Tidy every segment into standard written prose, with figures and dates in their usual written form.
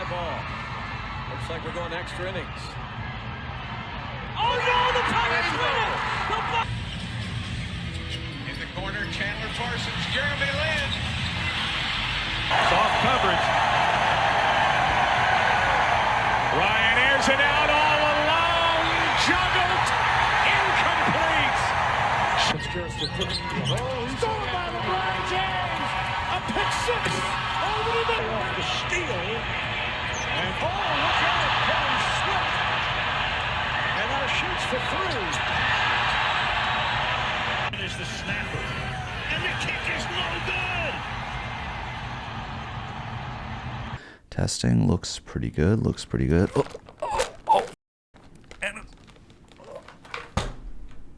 fly ball. Looks like we're going extra innings. Oh no, the Pirates win it! In the corner, Chandler Parsons, Jeremy Lin. Soft coverage. Ryan airs it out all alone. Juggled. Incomplete. Stolen by LeBron James. A pick six. Over the middle. Off the steal. And oh, look out. Kelly Swift. And now shoots for three. There's the snapper. And the kick is no good. Testing looks pretty good. Looks pretty good.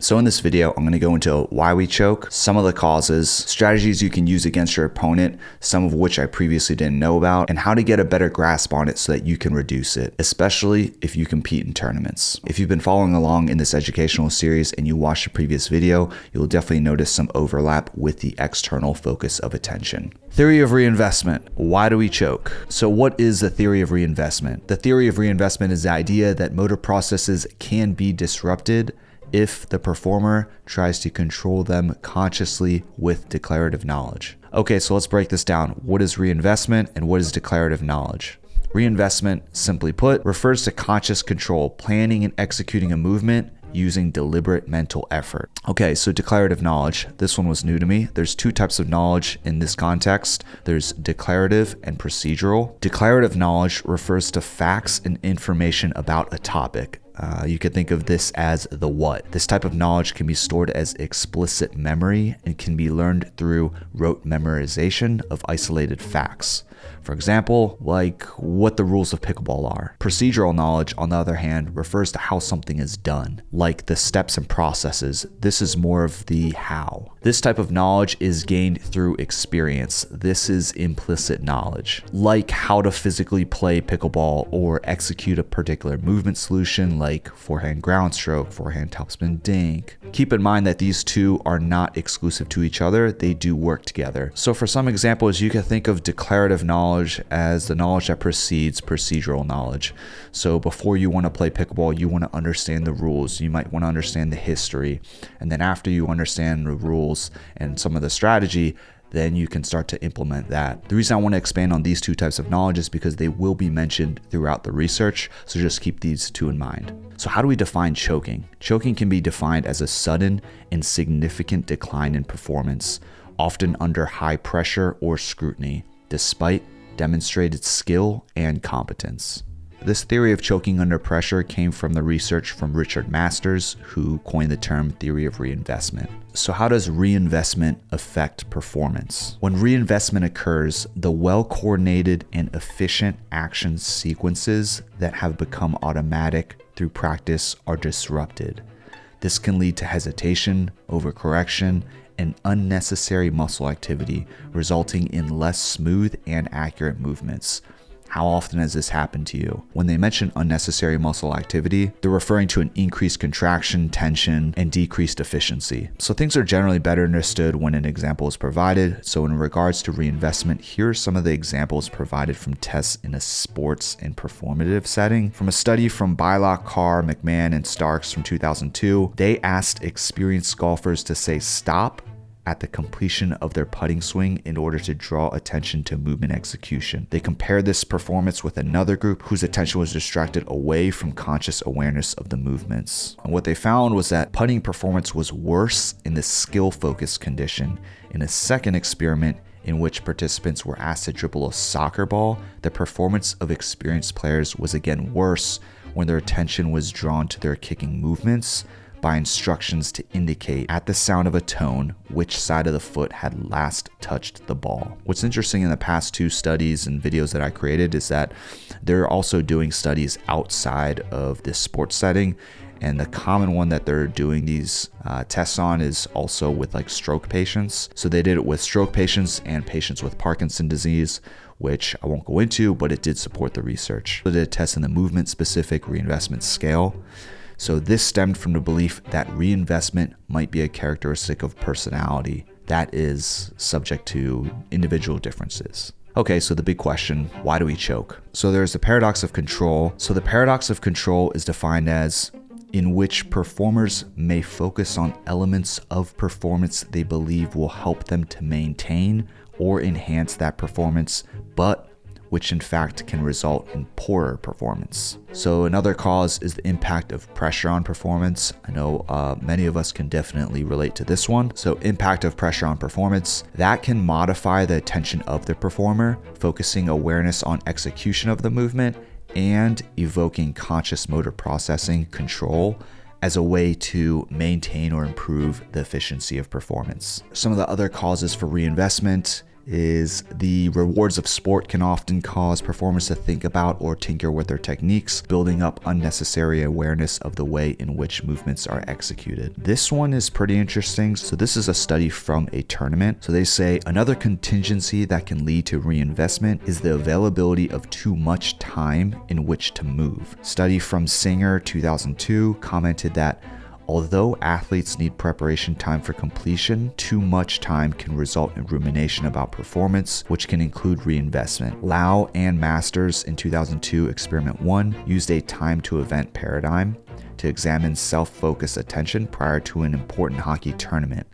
So in this video, I'm going to go into why we choke, some of the causes, strategies you can use against your opponent, some of which I previously didn't know about, and how to get a better grasp on it so that you can reduce it, especially if you compete in tournaments. If you've been following along in this educational series and you watched the previous video, you'll definitely notice some overlap with the external focus of attention. Theory of reinvestment. Why do we choke? So what is the theory of reinvestment? The theory of reinvestment is the idea that motor processes can be disrupted if the performer tries to control them consciously with declarative knowledge. Okay, so let's break this down. What is reinvestment and what is declarative knowledge? Reinvestment, simply put, refers to conscious control, planning and executing a movement using deliberate mental effort. Okay, so declarative knowledge. This one was new to me. There's two types of knowledge in this context. There's declarative and procedural. Declarative knowledge refers to facts and information about a topic. You could think of this as the what. This type of knowledge can be stored as explicit memory and can be learned through rote memorization of isolated facts. For example, like what the rules of pickleball are. Procedural knowledge, on the other hand, refers to how something is done, like the steps and processes. This is more of the how. This type of knowledge is gained through experience. This is implicit knowledge, like how to physically play pickleball or execute a particular movement solution like forehand ground stroke, forehand topspin dink. Keep in mind that these two are not exclusive to each other. They do work together. So for some examples, you can think of declarative knowledge as the knowledge that precedes procedural knowledge. So before you want to play pickleball, you want to understand the rules. You might want to understand the history. And then after you understand the rules and some of the strategy, then you can start to implement that. The reason I want to expand on these two types of knowledge is because they will be mentioned throughout the research, so just keep these two in mind. So how do we define choking? Choking can be defined as a sudden and significant decline in performance, often under high pressure or scrutiny, despite demonstrated skill and competence. This theory of choking under pressure came from the research from Richard Masters, who coined the term theory of reinvestment. So how does reinvestment affect performance? When reinvestment occurs, the well-coordinated and efficient action sequences that have become automatic through practice are disrupted. This can lead to hesitation, overcorrection, and unnecessary muscle activity, resulting in less smooth and accurate movements. How often has this happened to you? When they mention unnecessary muscle activity, they're referring to an increased contraction, tension, and decreased efficiency. So things are generally better understood when an example is provided. So in regards to reinvestment, here are some of the examples provided from tests in a sports and performative setting. From a study from Bylock, Carr, McMahon, and Starks from 2002, they asked experienced golfers to say stop at the completion of their putting swing in order to draw attention to movement execution. They compared this performance with another group whose attention was distracted away from conscious awareness of the movements. And what they found was that putting performance was worse in the skill-focused condition. In a second experiment, in which participants were asked to dribble a soccer ball, the performance of experienced players was again worse when their attention was drawn to their kicking movements by instructions to indicate at the sound of a tone which side of the foot had last touched the ball. What's interesting in the past two studies and videos that I created is that they're also doing studies outside of this sports setting, and the common one that they're doing these tests on is also with like stroke patients. So they did it with stroke patients and patients with Parkinson's disease, which I won't go into, but it did support the research. They did a test in the movement-specific reinvestment scale. So this stemmed from the belief that reinvestment might be a characteristic of personality that is subject to individual differences. Okay, so the big question, why do we choke? So there's the paradox of control. So the paradox of control is defined as in which performers may focus on elements of performance they believe will help them to maintain or enhance that performance, but which in fact can result in poorer performance. So another cause is the impact of pressure on performance. I know many of us can definitely relate to this one. So impact of pressure on performance, that can modify the attention of the performer, focusing awareness on execution of the movement and evoking conscious motor processing control as a way to maintain or improve the efficiency of performance. Some of the other causes for reinvestment is the rewards of sport can often cause performers to think about or tinker with their techniques, building up unnecessary awareness of the way in which movements are executed. This one is pretty interesting. So this is a study from a tournament. So they say another contingency that can lead to reinvestment is the availability of too much time in which to move. Study from Singer 2002 commented that although athletes need preparation time for completion, too much time can result in rumination about performance, which can include reinvestment. Lau and Masters in 2002 Experiment 1 used a time to event paradigm to examine self-focused attention prior to an important hockey tournament.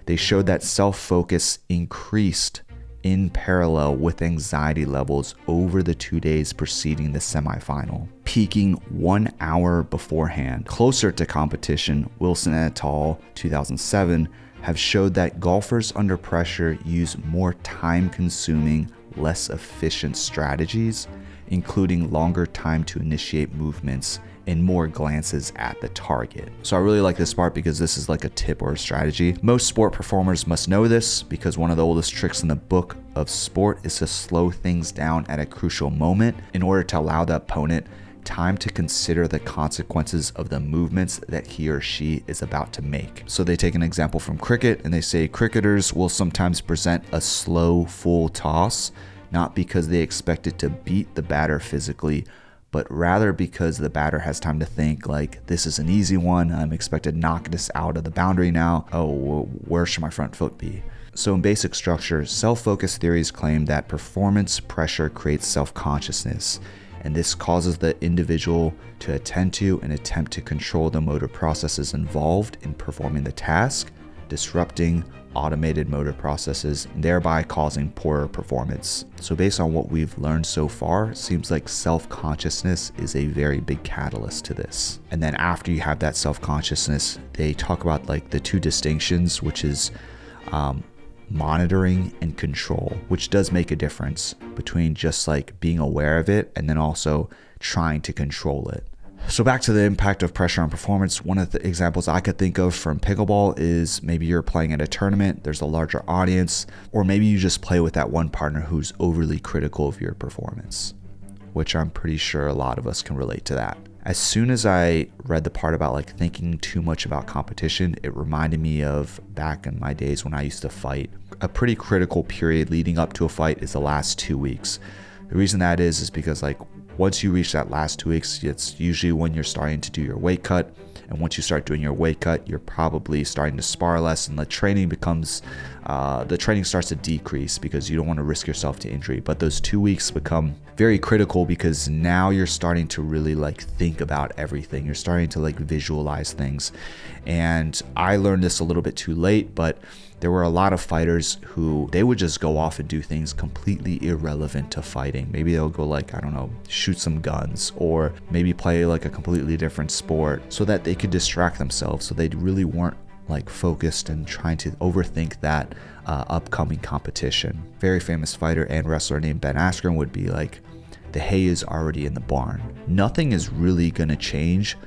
They showed that self-focus increased in parallel with anxiety levels over the 2 days preceding the semifinal, peaking 1 hour beforehand. Closer to competition, Wilson et al. 2007 have showed that golfers under pressure use more time-consuming, less efficient strategies, including longer time to initiate movements and more glances at the target. So I really like this part because this is like a tip or a strategy. Most sport performers must know this because one of the oldest tricks in the book of sport is to slow things down at a crucial moment in order to allow the opponent time to consider the consequences of the movements that he or she is about to make. So they take an example from cricket and they say cricketers will sometimes present a slow full toss, not because they expect it to beat the batter physically, but rather because the batter has time to think like, this is an easy one, I'm expected to knock this out of the boundary now, oh, where should my front foot be? So in basic structure, self-focused theories claim that performance pressure creates self-consciousness, and this causes the individual to attend to and attempt to control the motor processes involved in performing the task, disrupting automated motor processes, and thereby causing poorer performance. So based on what we've learned so far, it seems like self-consciousness is a very big catalyst to this. And then after you have that self-consciousness, they talk about like the two distinctions, which is monitoring and control, which does make a difference between just like being aware of it and then also trying to control it. So back to the impact of pressure on performance, one of the examples I could think of from pickleball is maybe you're playing at a tournament, there's a larger audience, or maybe you just play with that one partner who's overly critical of your performance, which I'm pretty sure a lot of us can relate to that. As soon as I read the part about like thinking too much about competition, it reminded me of back in my days when I used to fight. A pretty critical period leading up to a fight is the last 2 weeks. The reason that is because like once you reach that last 2 weeks, it's usually when you're starting to do your weight cut. And once you start doing your weight cut, you're probably starting to spar less, and the training starts to decrease because you don't want to risk yourself to injury. But those 2 weeks become very critical because now you're starting to really like think about everything. You're starting to like visualize things. And I learned this a little bit too late, but there were a lot of fighters who they would just go off and do things completely irrelevant to fighting. Maybe they'll go like, I don't know, shoot some guns, or maybe play like a completely different sport so that they could distract themselves. So they really weren't like focused and trying to overthink that upcoming competition. Very famous fighter and wrestler named Ben Askren would be like, the hay is already in the barn. Nothing is really gonna change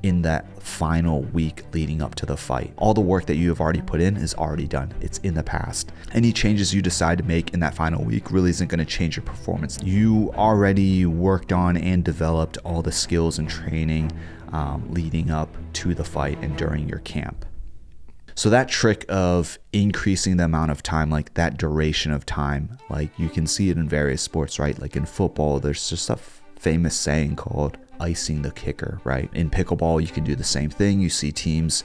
in that final week leading up to the fight. All the work that you have already put in is already done. It's in the past. Any changes you decide to make in that final week really isn't going to change your performance. You already worked on and developed all the skills and training leading up to the fight and during your camp. So that trick of increasing the amount of time, like that duration of time, like you can see it in various sports, right? Like in football, there's just a famous saying called icing the kicker, right? In pickleball, you can do the same thing. You see teams,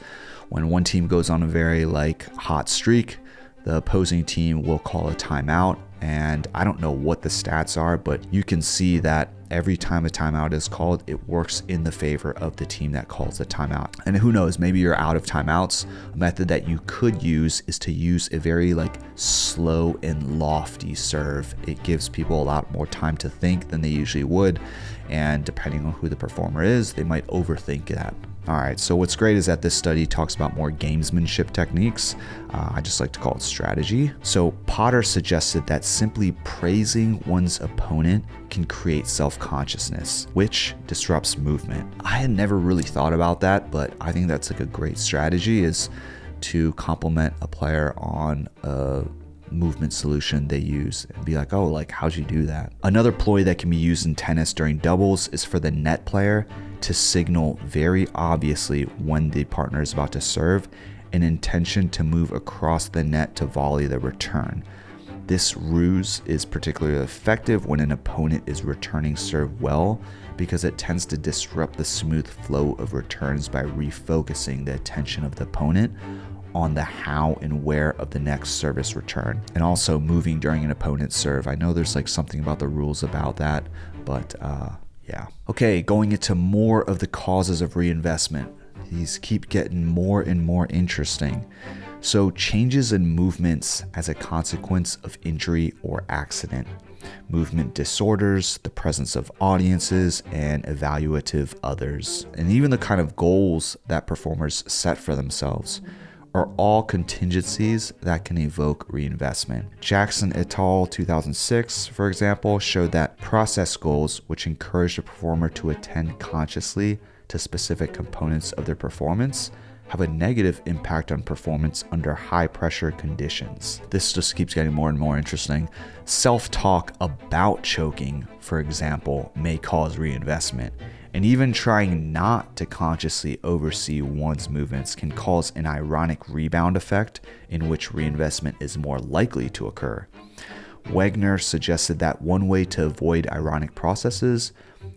when one team goes on a very like hot streak, the opposing team will call a timeout and I don't know what the stats are, but you can see that every time a timeout is called, it works in the favor of the team that calls the timeout. And who knows, maybe you're out of timeouts. A method that you could use is to use a very slow and lofty serve. It gives people a lot more time to think than they usually would, and depending on who the performer is, they might overthink that. All right, so what's great is that this study talks about more gamesmanship techniques. I just like to call it strategy. So Potter suggested that simply praising one's opponent can create self-consciousness, which disrupts movement. I had never really thought about that, but I think that's a great strategy, is to compliment a player on a movement solution they use and be like, oh, how'd you do that? Another ploy that can be used in tennis during doubles is for the net player to signal very obviously when the partner is about to serve an intention to move across the net to volley the return. This ruse is particularly effective when an opponent is returning serve well, because it tends to disrupt the smooth flow of returns by refocusing the attention of the opponent on the how and where of the next service return, and also moving during an opponent's serve. I know there's something about the rules about that, but yeah. Okay, going into more of the causes of reinvestment. These keep getting more and more interesting. So changes in movements as a consequence of injury or accident, movement disorders, the presence of audiences, and evaluative others, and even the kind of goals that performers set for themselves are all contingencies that can evoke reinvestment. Jackson et al. 2006, for example, showed that process goals, which encourage the performer to attend consciously to specific components of their performance, have a negative impact on performance under high pressure conditions. This just keeps getting more and more interesting. Self-talk about choking, for example, may cause reinvestment. And even trying not to consciously oversee one's movements can cause an ironic rebound effect in which reinvestment is more likely to occur. Wegner suggested that one way to avoid ironic processes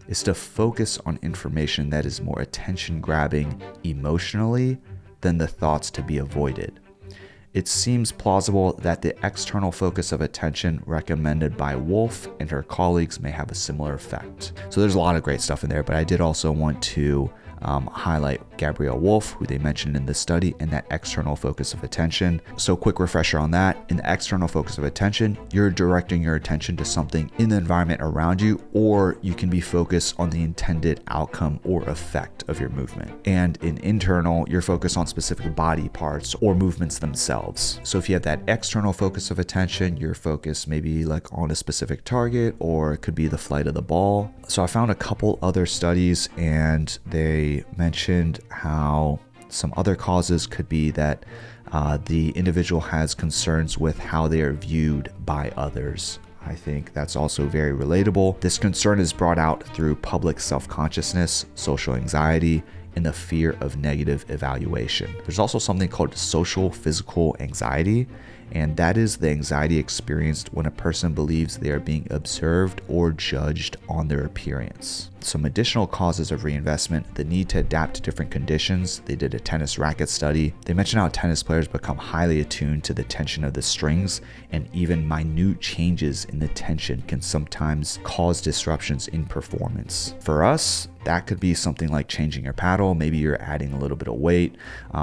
is to focus on information that is more attention-grabbing emotionally than the thoughts to be avoided. It seems plausible that the external focus of attention recommended by Wolf and her colleagues may have a similar effect. So there's a lot of great stuff in there, but I did also want to highlight Gabrielle Wolf, who they mentioned in this study, and that external focus of attention. So quick refresher on that. In the external focus of attention, you're directing your attention to something in the environment around you, or you can be focused on the intended outcome or effect of your movement. And in internal, you're focused on specific body parts or movements themselves. So if you have that external focus of attention, you're focused maybe on a specific target, or it could be the flight of the ball. So I found a couple other studies, and they mentioned how some other causes could be that the individual has concerns with how they are viewed by others. I think that's also very relatable. This concern is brought out through public self-consciousness, social anxiety, and the fear of negative evaluation. There's also something called social physical anxiety, and that is the anxiety experienced when a person believes they are being observed or judged on their appearance. Some additional causes of reinvestment: the need to adapt to different conditions. They did a tennis racket study. They mentioned how tennis players become highly attuned to the tension of the strings, and even minute changes in the tension can sometimes cause disruptions in performance. For us, that could be something like changing your paddle. Maybe you're adding a little bit of weight.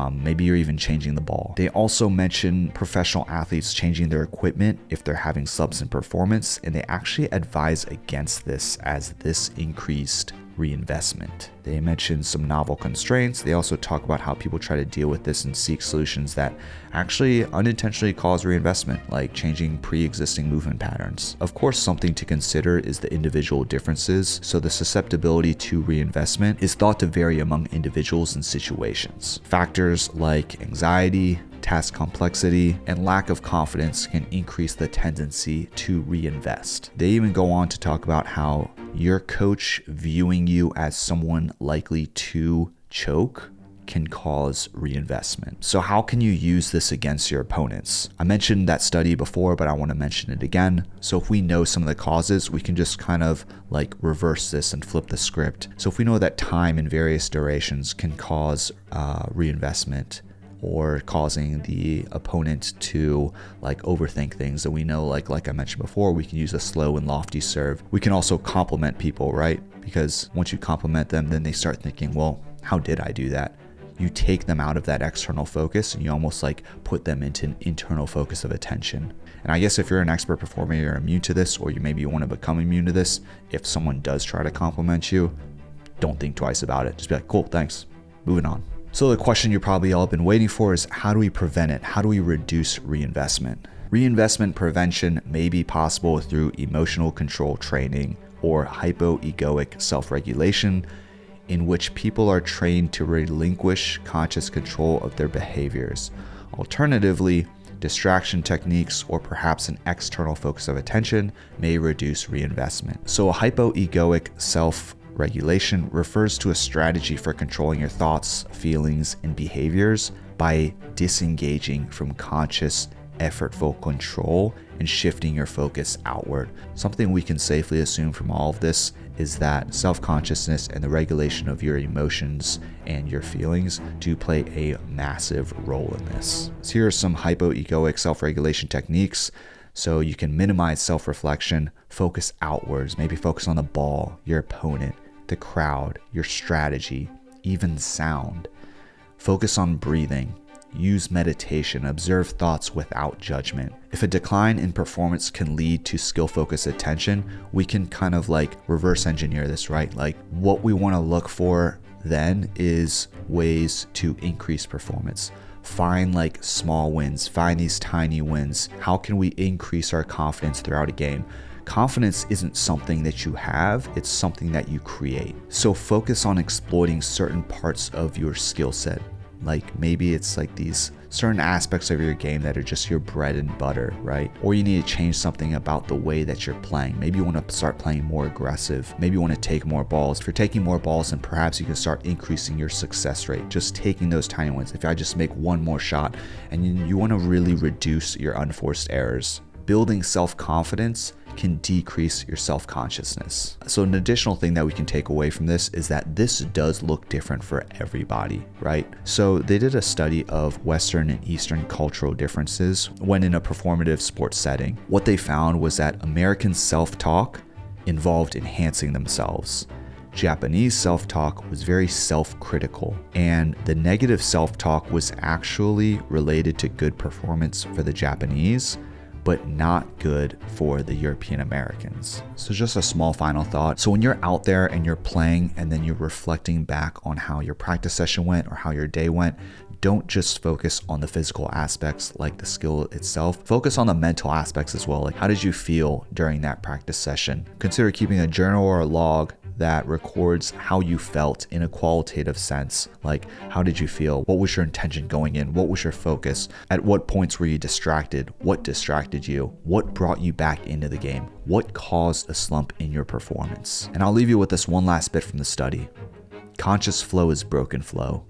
Maybe you're even changing the ball. They also mention professional athletes changing their equipment if they're having slumps in performance, and they actually advise against this, as this increased reinvestment. They mention some novel constraints. They also talk about how people try to deal with this and seek solutions that actually unintentionally cause reinvestment, like changing pre-existing movement patterns. Of course, something to consider is the individual differences. So the susceptibility to reinvestment is thought to vary among individuals and situations. Factors like anxiety, task complexity, and lack of confidence can increase the tendency to reinvest. They even go on to talk about how your coach viewing you as someone likely to choke can cause reinvestment. So how can you use this against your opponents? I mentioned that study before, but I want to mention it again. So if we know some of the causes, we can just kind of reverse this and flip the script. So if we know that time in various durations can cause reinvestment, or causing the opponent to like overthink things. And we know, like I mentioned before, we can use a slow and lofty serve. We can also compliment people, right? Because once you compliment them, then they start thinking, well, how did I do that? You take them out of that external focus and you almost like put them into an internal focus of attention. And I guess if you're an expert performer, you're immune to this, or you maybe want to become immune to this. If someone does try to compliment you, don't think twice about it. Just be like, cool, thanks, moving on. So the question you probably all been waiting for is, how do we prevent it? How do we reduce reinvestment? Reinvestment prevention may be possible through emotional control training or hypoegoic self-regulation, in which people are trained to relinquish conscious control of their behaviors. Alternatively, distraction techniques or perhaps an external focus of attention may reduce reinvestment. So a hypoegoic self-regulation refers to a strategy for controlling your thoughts, feelings, and behaviors by disengaging from conscious, effortful control and shifting your focus outward. Something we can safely assume from all of this is that self-consciousness and the regulation of your emotions and your feelings do play a massive role in this. So here are some hypoegoic self-regulation techniques. So you can minimize self-reflection, focus outwards, maybe focus on the ball, your opponent, the crowd, your strategy, even sound. Focus on breathing. Use meditation, observe thoughts without judgment. If a decline in performance can lead to skill-focused attention, we can kind of like reverse engineer this, right? Like what we want to look for then is ways to increase performance. Find like small wins, find these tiny wins. How can we increase our confidence throughout a game? Confidence isn't something that you have, it's something that you create. So focus on exploiting certain parts of your skill set. Like maybe it's like these certain aspects of your game that are just your bread and butter, right? Or you need to change something about the way that you're playing. Maybe you want to start playing more aggressive. Maybe you want to take more balls. If you're taking more balls, then perhaps you can start increasing your success rate, just taking those tiny ones. If I just make one more shot, and you want to really reduce your unforced errors. Building self-confidence can decrease your self-consciousness. So an additional thing that we can take away from this is that this does look different for everybody, right? So they did a study of Western and Eastern cultural differences when in a performative sports setting. What they found was that American self-talk involved enhancing themselves. Japanese self-talk was very self-critical, and the negative self-talk was actually related to good performance for the Japanese, but not good for the European Americans. So just a small final thought. So when you're out there and you're playing and then you're reflecting back on how your practice session went or how your day went, don't just focus on the physical aspects like the skill itself. Focus on the mental aspects as well. Like how did you feel during that practice session? Consider keeping a journal or a log that records how you felt in a qualitative sense. Like, how did you feel? What was your intention going in? What was your focus? At what points were you distracted? What distracted you? What brought you back into the game? What caused a slump in your performance? And I'll leave you with this one last bit from the study. Conscious flow is broken flow.